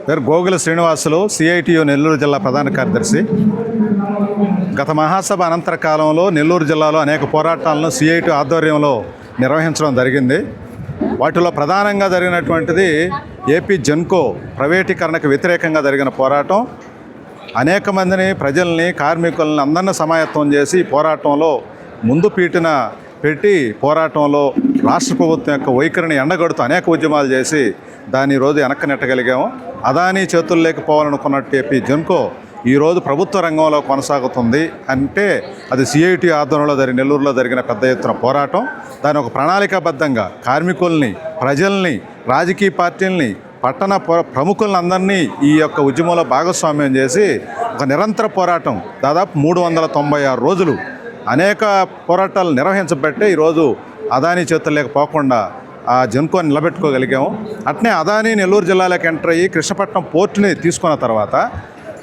పేరు గోగుల శ్రీనివాసులు, సిఐటియు నెల్లూరు జిల్లా ప్రధాన కార్యదర్శి. గత మహాసభ అనంతర కాలంలో నెల్లూరు జిల్లాలో అనేక పోరాటాలను సిఐటియు ఆధ్వర్యంలో నిర్వహించడం జరిగింది. వాటిలో ప్రధానంగా జరిగినటువంటిది ఏపీ జెన్కో ప్రైవేటీకరణకు వ్యతిరేకంగా జరిగిన పోరాటం. అనేక మందిని, ప్రజల్ని, కార్మికులని అందరినీ సమాయత్తం చేసి పోరాటంలో ముందు పీటున పెట్టి పోరాటంలో రాష్ట్ర ప్రభుత్వం యొక్క వైఖరిని ఎండగడుతూ అనేక ఉద్యమాలు చేసి దాన్ని ఈరోజు వెనక్కి నెట్టగలిగాము. అదానీ చేతులు లేకపోవాలనుకున్నట్టు ఏపీ జెన్కో ఈరోజు ప్రభుత్వ రంగంలో కొనసాగుతుంది అంటే అది సిఐటి ఆధ్వర్యంలో నెల్లూరులో జరిగిన పెద్ద ఎత్తున పోరాటం. దాని ఒక ప్రణాళికాబద్ధంగా కార్మికుల్ని, ప్రజల్ని, రాజకీయ పార్టీలని, పట్టణ ప్రముఖులను అందరినీ ఈ యొక్క ఉద్యమంలో భాగస్వామ్యం చేసి ఒక నిరంతర పోరాటం దాదాపు 396 రోజులు అనేక పోరాటాలు నిర్వహించబట్టే ఈరోజు అదానీ చేతులు లేకపోకుండా ఆ జెన్కోని నిలబెట్టుకోగలిగాము. అట్నే అదానీ నెల్లూరు జిల్లాలోకి ఎంటర్ అయ్యి కృష్ణపట్నం పోర్టుని తీసుకున్న తర్వాత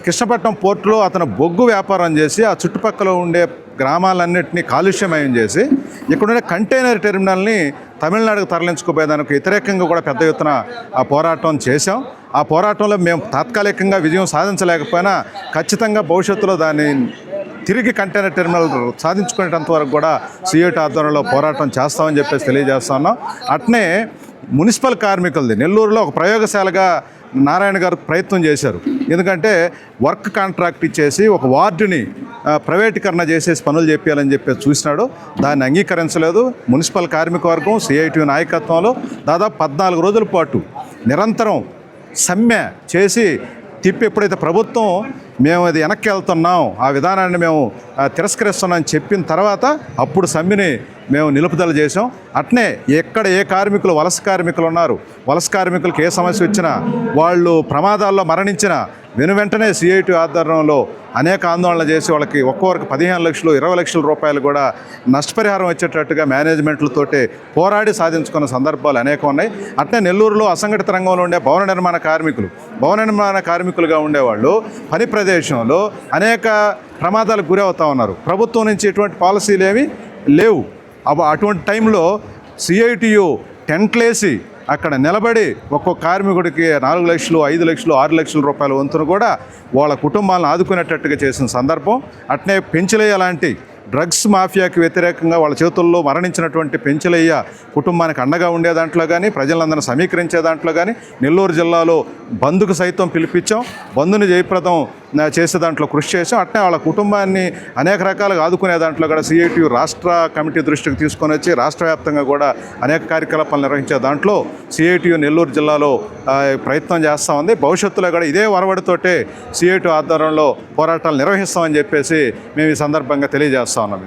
కృష్ణపట్నం పోర్టులో అతను బొగ్గు వ్యాపారం చేసి ఆ చుట్టుపక్కల ఉండే గ్రామాలన్నింటినీ కాలుష్యమయం చేసి ఇక్కడుండే కంటైనర్ టెర్మినల్ని తమిళనాడుకు తరలించుకుపోయేదానికి వ్యతిరేకంగా కూడా పెద్ద ఎత్తున ఆ పోరాటం చేశాం. ఆ పోరాటంలో మేము తాత్కాలికంగా విజయం సాధించలేకపోయినా ఖచ్చితంగా భవిష్యత్తులో దాన్ని తిరిగి కంటైనర్ టెర్మినల్ సాధించుకునేటంత వరకు కూడా సిఐటి ఆధ్వర్యంలో పోరాటం చేస్తామని చెప్పేసి తెలియజేస్తా ఉన్నాం. అట్నే మున్సిపల్ కార్మికులది నెల్లూరులో ఒక ప్రయోగశాలగా నారాయణ గారు ప్రయత్నం చేశారు. ఎందుకంటే వర్క్ కాంట్రాక్ట్ ఇచ్చేసి ఒక వార్డుని ప్రైవేటీకరణ చేసేసి పనులు చేయాలని చెప్పేసి చూసినాడు. దాన్ని అంగీకరించలేదు. మున్సిపల్ కార్మిక వర్గం సిఐటి నాయకత్వంలో దాదాపు 14 రోజుల పాటు నిరంతరం సమ్మె చేసి తిప్పి ఎప్పుడైతే ప్రభుత్వం మేము అది వెనక్కి వెళ్తున్నాం, ఆ విధానాన్ని మేము తిరస్కరిస్తున్నామని చెప్పిన తర్వాత అప్పుడు సమ్మెని మేము నిలుపుదల చేసాం. అట్నే ఎక్కడ ఏ కార్మికులు, వలస కార్మికులు ఉన్నారు, వలస కార్మికులకు ఏ సమస్య వచ్చినా, వాళ్ళు ప్రమాదాల్లో మరణించిన వెంటనే సిఐటి ఆధ్వర్యంలో అనేక ఆందోళన చేసి వాళ్ళకి ఒక్కొక్కరికి 15 లక్షలు, 20 లక్షల రూపాయలు కూడా నష్టపరిహారం వచ్చేటట్టుగా మేనేజ్మెంట్లతోటి పోరాడి సాధించుకున్న సందర్భాలు అనేకం ఉన్నాయి. అట్నే నెల్లూరులో అసంఘటిత రంగంలో ఉండే భవన నిర్మాణ కార్మికులుగా ఉండేవాళ్ళు పని ప్రదేశంలో అనేక ప్రమాదాలకు గురవుతూ ఉన్నారు. ప్రభుత్వం నుంచి ఎటువంటి పాలసీలు ఏమీ లేవు. అటువంటి టైంలో సిఐటియు టెంట్లేసి అక్కడ నిలబడి ఒక్కొక్క కార్మికుడికి 4 లక్షలు, 5 లక్షలు, 6 లక్షల రూపాయల వంతును కూడా వాళ్ళ కుటుంబాలను ఆదుకునేటట్టుగా చేసిన సందర్భం. అట్నే పెంచలయ్య లాంటి డ్రగ్స్ మాఫియాకి వ్యతిరేకంగా వాళ్ళ చేతుల్లో మరణించినటువంటి పెంచలయ్య కుటుంబానికి అండగా ఉండే దాంట్లో కానీ, ప్రజలందరినీ సమీకరించే దాంట్లో కానీ నెల్లూరు జిల్లాలో బంద్కు సైతం పిలిపించాం. బంద్ని జయప్రదం చేసే దాంట్లో కృషి చేసాం. అట్నే వాళ్ళ కుటుంబాన్ని అనేక రకాలుగా ఆదుకునే దాంట్లో కూడా సిఐటియు రాష్ట్ర కమిటీ దృష్టికి తీసుకొని వచ్చి రాష్ట్ర వ్యాప్తంగా కూడా అనేక కార్యకలాపాలు నిర్వహించే దాంట్లో సిఐటియు నెల్లూరు జిల్లాలో ప్రయత్నం చేస్తూ ఉంది. భవిష్యత్తులో కూడా ఇదే వరవడితోటే సిఐటియు ఆధ్వర్యంలో పోరాటాలు నిర్వహిస్తామని చెప్పేసి మేము ఈ సందర్భంగా తెలియజేస్తా ఉన్నాం.